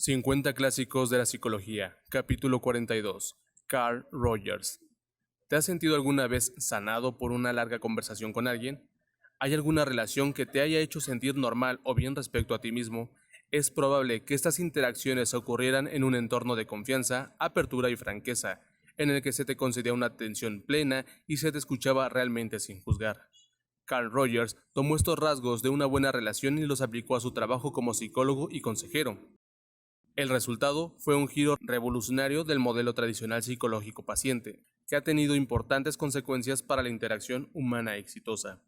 50 clásicos de la psicología, capítulo 42. Carl Rogers. ¿Te has sentido alguna vez sanado por una larga conversación con alguien? ¿Hay alguna relación que te haya hecho sentir normal o bien respecto a ti mismo? Es probable que estas interacciones ocurrieran en un entorno de confianza, apertura y franqueza, en el que se te concedía una atención plena y se te escuchaba realmente sin juzgar. Carl Rogers tomó estos rasgos de una buena relación y los aplicó a su trabajo como psicólogo y consejero. El resultado fue un giro revolucionario del modelo tradicional psicológico-paciente, que ha tenido importantes consecuencias para la interacción humana exitosa.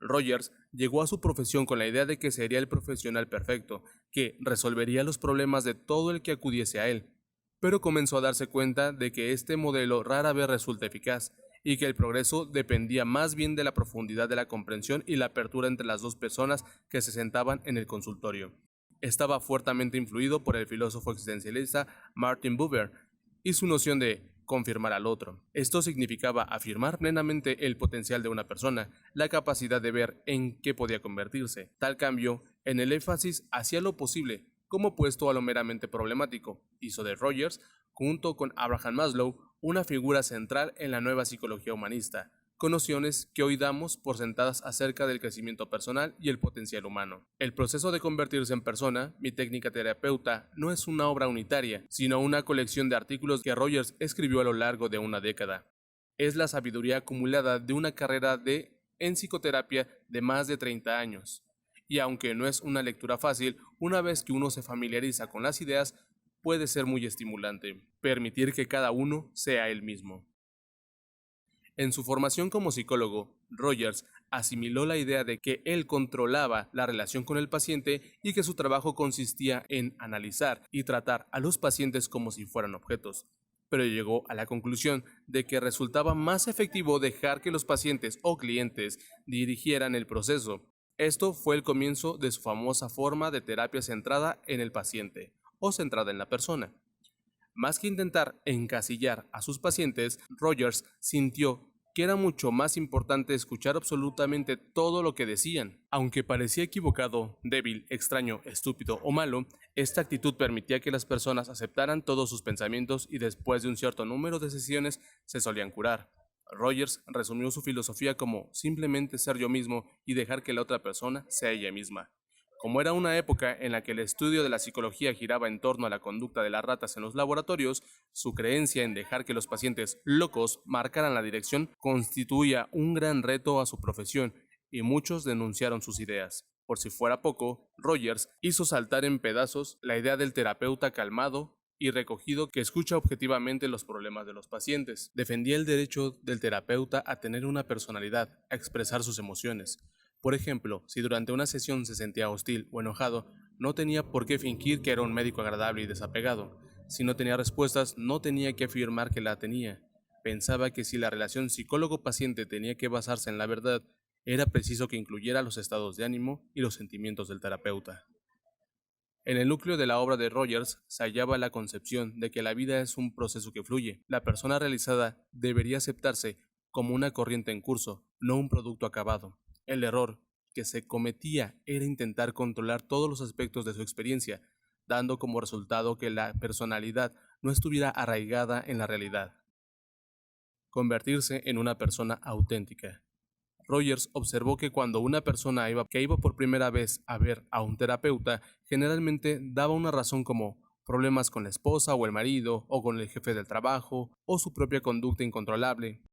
Rogers llegó a su profesión con la idea de que sería el profesional perfecto, que resolvería los problemas de todo el que acudiese a él, pero comenzó a darse cuenta de que este modelo rara vez resulta eficaz, y que el progreso dependía más bien de la profundidad de la comprensión y la apertura entre las dos personas que se sentaban en el consultorio. Estaba fuertemente influido por el filósofo existencialista Martin Buber y su noción de confirmar al otro. Esto significaba afirmar plenamente el potencial de una persona, la capacidad de ver en qué podía convertirse. Tal cambio en el énfasis hacia lo posible, como opuesto a lo meramente problemático, hizo de Rogers, junto con Abraham Maslow, una figura central en la nueva psicología humanista, con nociones que hoy damos por sentadas acerca del crecimiento personal y el potencial humano. El proceso de convertirse en persona, mi técnica terapeuta, no es una obra unitaria, sino una colección de artículos que Rogers escribió a lo largo de una década. Es la sabiduría acumulada de una carrera en psicoterapia de más de 30 años. Y aunque no es una lectura fácil, una vez que uno se familiariza con las ideas, puede ser muy estimulante, permitir que cada uno sea él mismo. En su formación como psicólogo, Rogers asimiló la idea de que él controlaba la relación con el paciente y que su trabajo consistía en analizar y tratar a los pacientes como si fueran objetos. Pero llegó a la conclusión de que resultaba más efectivo dejar que los pacientes o clientes dirigieran el proceso. Esto fue el comienzo de su famosa forma de terapia centrada en el paciente o centrada en la persona. Más que intentar encasillar a sus pacientes, Rogers sintió que era mucho más importante escuchar absolutamente todo lo que decían. Aunque parecía equivocado, débil, extraño, estúpido o malo, esta actitud permitía que las personas aceptaran todos sus pensamientos y después de un cierto número de sesiones se solían curar. Rogers resumió su filosofía como simplemente ser yo mismo y dejar que la otra persona sea ella misma. Como era una época en la que el estudio de la psicología giraba en torno a la conducta de las ratas en los laboratorios, su creencia en dejar que los pacientes locos marcaran la dirección constituía un gran reto a su profesión, y muchos denunciaron sus ideas. Por si fuera poco, Rogers hizo saltar en pedazos la idea del terapeuta calmado y recogido que escucha objetivamente los problemas de los pacientes. Defendía el derecho del terapeuta a tener una personalidad, a expresar sus emociones. Por ejemplo, si durante una sesión se sentía hostil o enojado, no tenía por qué fingir que era un médico agradable y desapegado. Si no tenía respuestas, no tenía que afirmar que la tenía. Pensaba que si la relación psicólogo-paciente tenía que basarse en la verdad, era preciso que incluyera los estados de ánimo y los sentimientos del terapeuta. En el núcleo de la obra de Rogers se hallaba la concepción de que la vida es un proceso que fluye. La persona realizada debería aceptarse como una corriente en curso, no un producto acabado. El error que se cometía era intentar controlar todos los aspectos de su experiencia, dando como resultado que la personalidad no estuviera arraigada en la realidad. Convertirse en una persona auténtica. Rogers observó que cuando una persona iba por primera vez a ver a un terapeuta, generalmente daba una razón como problemas con la esposa o el marido, o con el jefe del trabajo, o su propia conducta incontrolable.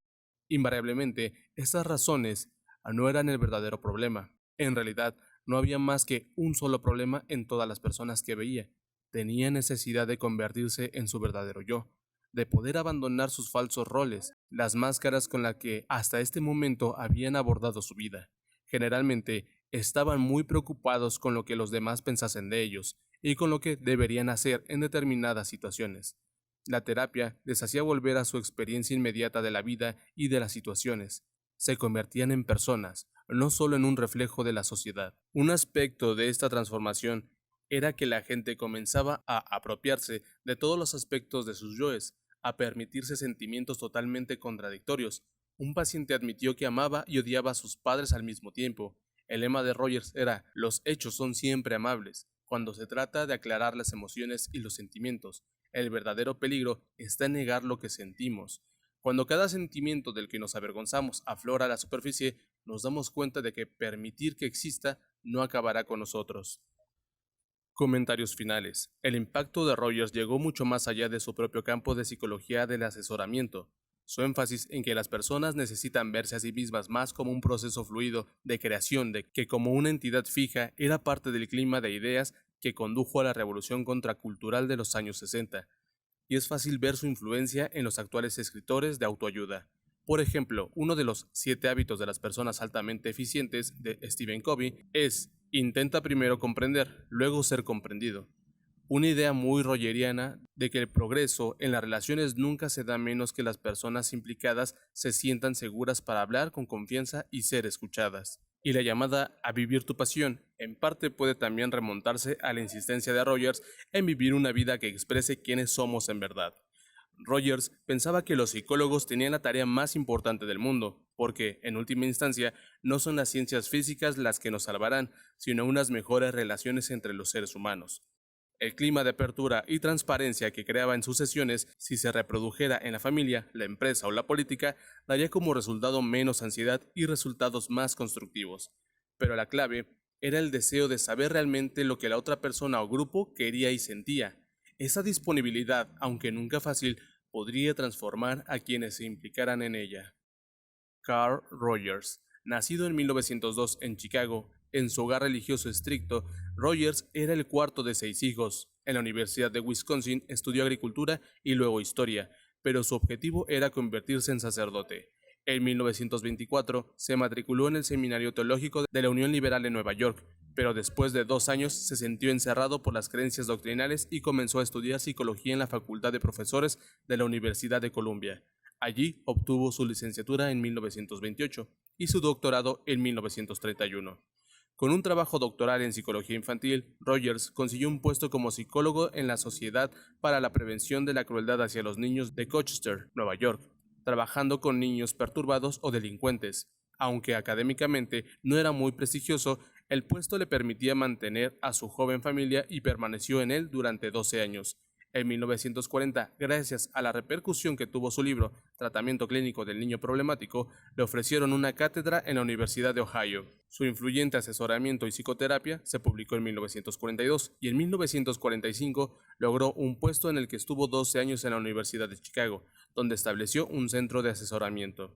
Invariablemente, estas razones no eran el verdadero problema. En realidad, no había más que un solo problema en todas las personas que veía. Tenía necesidad de convertirse en su verdadero yo, de poder abandonar sus falsos roles, las máscaras con las que hasta este momento habían abordado su vida. Generalmente, estaban muy preocupados con lo que los demás pensasen de ellos y con lo que deberían hacer en determinadas situaciones. La terapia les hacía volver a su experiencia inmediata de la vida y de las situaciones. Se convertían en personas, no solo en un reflejo de la sociedad. Un aspecto de esta transformación era que la gente comenzaba a apropiarse de todos los aspectos de sus yoes, a permitirse sentimientos totalmente contradictorios. Un paciente admitió que amaba y odiaba a sus padres al mismo tiempo. El lema de Rogers era: los hechos son siempre amables. cuando se trata de aclarar las emociones y los sentimientos. El verdadero peligro está en negar lo que sentimos. Cuando cada sentimiento del que nos avergonzamos aflora a la superficie, nos damos cuenta de que permitir que exista no acabará con nosotros. Comentarios finales. El impacto de Rogers llegó mucho más allá de su propio campo de psicología del asesoramiento. Su énfasis en que las personas necesitan verse a sí mismas más como un proceso fluido de creación de que como una entidad fija era parte del clima de ideas que condujo a la revolución contracultural de los años 60, y es fácil ver su influencia en los actuales escritores de autoayuda. Por ejemplo, uno de los 7 hábitos de las personas altamente eficientes de Stephen Covey es: intenta primero comprender, luego ser comprendido. Una idea muy rogeriana de que el progreso en las relaciones nunca se da menos que las personas implicadas se sientan seguras para hablar con confianza y ser escuchadas. Y la llamada a vivir tu pasión, en parte puede también remontarse a la insistencia de Rogers en vivir una vida que exprese quiénes somos en verdad. Rogers pensaba que los psicólogos tenían la tarea más importante del mundo, porque, en última instancia, no son las ciencias físicas las que nos salvarán, sino unas mejores relaciones entre los seres humanos. El clima de apertura y transparencia que creaba en sus sesiones, si se reprodujera en la familia, la empresa o la política, daría como resultado menos ansiedad y resultados más constructivos. Pero la clave era el deseo de saber realmente lo que la otra persona o grupo quería y sentía. Esa disponibilidad, aunque nunca fácil, podría transformar a quienes se implicaran en ella. Carl Rogers, nacido en 1902 en Chicago, en su hogar religioso estricto, Rogers era el cuarto de 6 hijos. En la Universidad de Wisconsin estudió agricultura y luego historia, pero su objetivo era convertirse en sacerdote. En 1924 se matriculó en el Seminario Teológico de la Unión Liberal en Nueva York, pero después de 2 años se sintió encerrado por las creencias doctrinales y comenzó a estudiar psicología en la Facultad de Profesores de la Universidad de Columbia. Allí obtuvo su licenciatura en 1928 y su doctorado en 1931. Con un trabajo doctoral en psicología infantil, Rogers consiguió un puesto como psicólogo en la Sociedad para la Prevención de la Crueldad hacia los Niños de Colchester, Nueva York, trabajando con niños perturbados o delincuentes. Aunque académicamente no era muy prestigioso, el puesto le permitía mantener a su joven familia y permaneció en él durante 12 años. En 1940, gracias a la repercusión que tuvo su libro Tratamiento Clínico del Niño Problemático, le ofrecieron una cátedra en la Universidad de Ohio. Su influyente asesoramiento y psicoterapia se publicó en 1942 y en 1945 logró un puesto en el que estuvo 12 años en la Universidad de Chicago, donde estableció un centro de asesoramiento.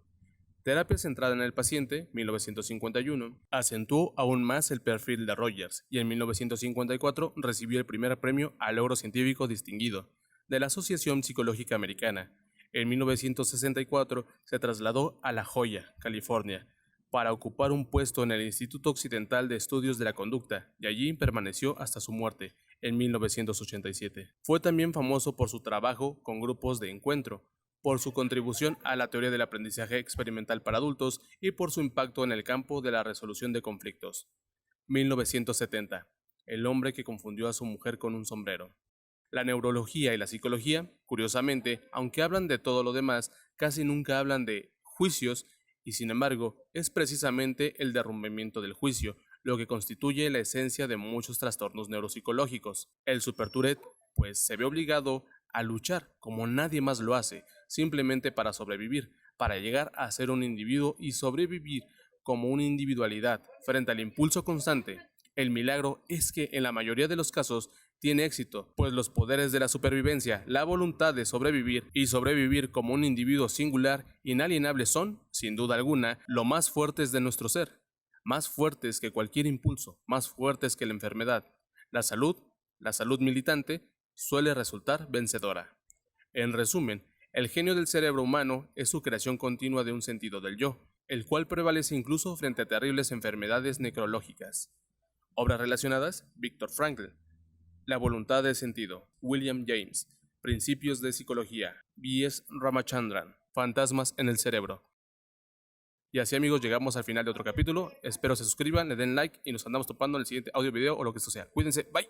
Terapia centrada en el paciente, 1951, acentuó aún más el perfil de Rogers y en 1954 recibió el primer premio al logro científico distinguido de la Asociación Psicológica Americana. En 1964 se trasladó a La Joya, California, para ocupar un puesto en el Instituto Occidental de Estudios de la Conducta y allí permaneció hasta su muerte en 1987. Fue también famoso por su trabajo con grupos de encuentro, por su contribución a la teoría del aprendizaje experimental para adultos y por su impacto en el campo de la resolución de conflictos. 1970. El hombre que confundió a su mujer con un sombrero. La neurología y la psicología, curiosamente, aunque hablan de todo lo demás, casi nunca hablan de juicios y sin embargo es precisamente el derrumbamiento del juicio lo que constituye la esencia de muchos trastornos neuropsicológicos. El supertourette, pues, se ve obligado a luchar como nadie más lo hace, simplemente para sobrevivir, para llegar a ser un individuo y sobrevivir como una individualidad frente al impulso constante. El milagro es que en la mayoría de los casos tiene éxito, pues los poderes de la supervivencia, la voluntad de sobrevivir y sobrevivir como un individuo singular, inalienable son, sin duda alguna, lo más fuertes de nuestro ser, más fuertes que cualquier impulso, más fuertes que la enfermedad. La salud militante, suele resultar vencedora. En resumen, el genio del cerebro humano es su creación continua de un sentido del yo, el cual prevalece incluso frente a terribles enfermedades necrológicas. Obras relacionadas: Viktor Frankl. La voluntad de sentido, William James. Principios de psicología, V.S. Ramachandran. Fantasmas en el cerebro. Y así, amigos, llegamos al final de otro capítulo. Espero se suscriban, le den like y nos andamos topando en el siguiente audio, video o lo que esto sea. Cuídense, bye.